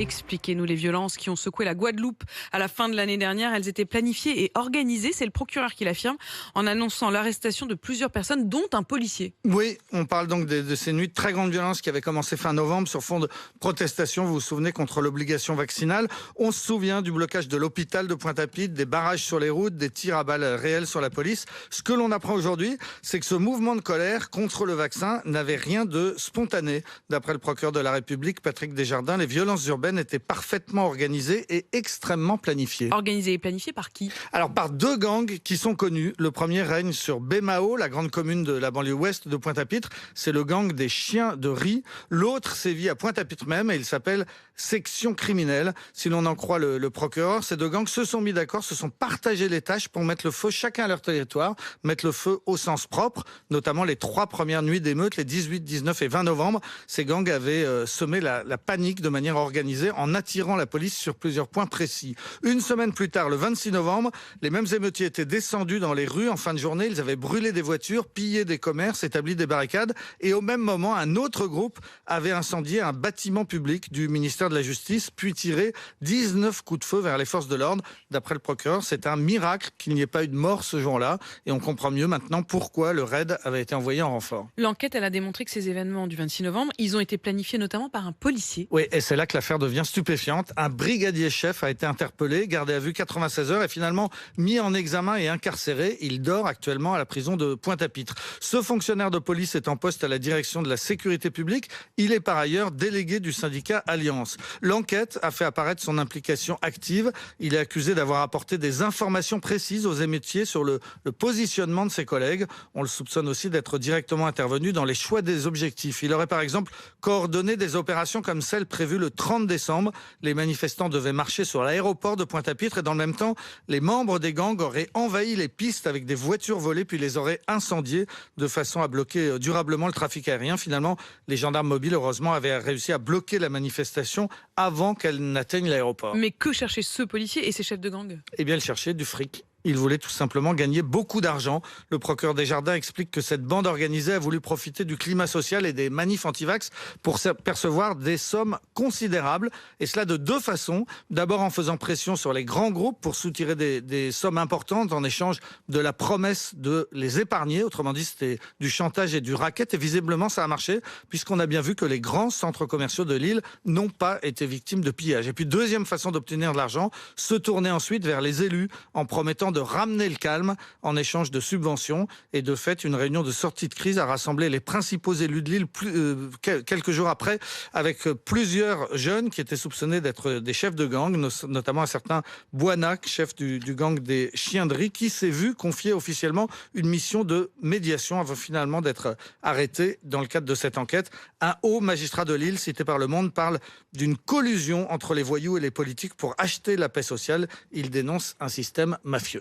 Expliquez-nous les violences qui ont secoué la Guadeloupe à la fin de l'année dernière. Elles étaient planifiées et organisées, c'est le procureur qui l'affirme, en annonçant l'arrestation de plusieurs personnes, dont un policier. Oui, on parle donc de ces nuits de très grande violence qui avaient commencé fin novembre sur fond de protestation, vous vous souvenez, contre l'obligation vaccinale. On se souvient du blocage de l'hôpital de Pointe-à-Pitre, des barrages sur les routes, des tirs à balles réels sur la police. Ce que l'on apprend aujourd'hui, c'est que ce mouvement de colère contre le vaccin n'avait rien de spontané. D'après le procureur de la République, Patrick Desjardins, les violences urbaines étaient parfaitement organisées et extrêmement planifiées. Organisées et planifiées par qui? Alors par deux gangs qui sont connus. Le premier règne sur Baie-Mahault, la grande commune de la banlieue ouest de Pointe-à-Pitre. C'est le gang des chiens de riz. L'autre sévit à Pointe-à-Pitre même et il s'appelle Section Criminelle. Si l'on en croit le procureur, ces deux gangs se sont mis d'accord, se sont partagés les tâches pour mettre le feu chacun à leur territoire, mettre le feu au sens propre, notamment les 3 premières nuits d'émeutes, les 18, 19 et 20 novembre. Ces gangs avaient semé la panique de manière organisée en attirant la police sur plusieurs points précis. Une semaine plus tard, le 26 novembre, les mêmes émeutiers étaient descendus dans les rues en fin de journée. Ils avaient brûlé des voitures, pillé des commerces, établi des barricades. Et au même moment, un autre groupe avait incendié un bâtiment public du ministère de la Justice, puis tiré 19 coups de feu vers les forces de l'ordre. D'après le procureur, c'est un miracle qu'il n'y ait pas eu de mort ce jour-là. Et on comprend mieux maintenant pourquoi le raid avait été envoyé en renfort. L'enquête, elle a démontré que ces événements du 26 novembre, ils ont été planifiés notamment par un policier. Oui, et c'est là que l'affaire devient stupéfiante. Un brigadier chef a été interpellé, gardé à vue 96 heures et finalement mis en examen et incarcéré. Il dort actuellement à la prison de Pointe-à-Pitre. Ce fonctionnaire de police est en poste à la direction de la sécurité publique. Il est par ailleurs délégué du syndicat Alliance. L'enquête a fait apparaître son implication active. Il est accusé d'avoir apporté des informations précises aux émeutiers sur le positionnement de ses collègues. On le soupçonne aussi d'être directement intervenu dans les choix des objectifs. Il aurait par exemple coordonné des opérations comme celle prévue le 30 décembre. Les manifestants devaient marcher sur l'aéroport de Pointe-à-Pitre et dans le même temps, les membres des gangs auraient envahi les pistes avec des voitures volées puis les auraient incendiées de façon à bloquer durablement le trafic aérien. Finalement, les gendarmes mobiles, heureusement, avaient réussi à bloquer la manifestation avant qu'elle n'atteigne l'aéroport. Mais que cherchait ce policier et ses chefs de gang? Eh bien, ils cherchaient du fric. Il voulait tout simplement gagner beaucoup d'argent. Le procureur Desjardins explique que cette bande organisée a voulu profiter du climat social et des manifs anti-vax pour percevoir des sommes considérables. Et cela de deux façons. D'abord en faisant pression sur les grands groupes pour soutirer des sommes importantes en échange de la promesse de les épargner. Autrement dit, c'était du chantage et du racket. Et visiblement, ça a marché puisqu'on a bien vu que les grands centres commerciaux de l'île n'ont pas été victimes de pillage. Et puis, deuxième façon d'obtenir de l'argent, se tourner ensuite vers les élus en promettant de ramener le calme en échange de subventions. Et de fait, une réunion de sortie de crise a rassemblé les principaux élus de l'île quelques jours après, avec plusieurs jeunes qui étaient soupçonnés d'être des chefs de gang, notamment un certain Boinac, chef du gang des chiens de riz, qui s'est vu confier officiellement une mission de médiation avant finalement d'être arrêté dans le cadre de cette enquête. Un haut magistrat de l'île, cité par Le Monde, parle d'une collusion entre les voyous et les politiques pour acheter la paix sociale. Il dénonce un système mafieux.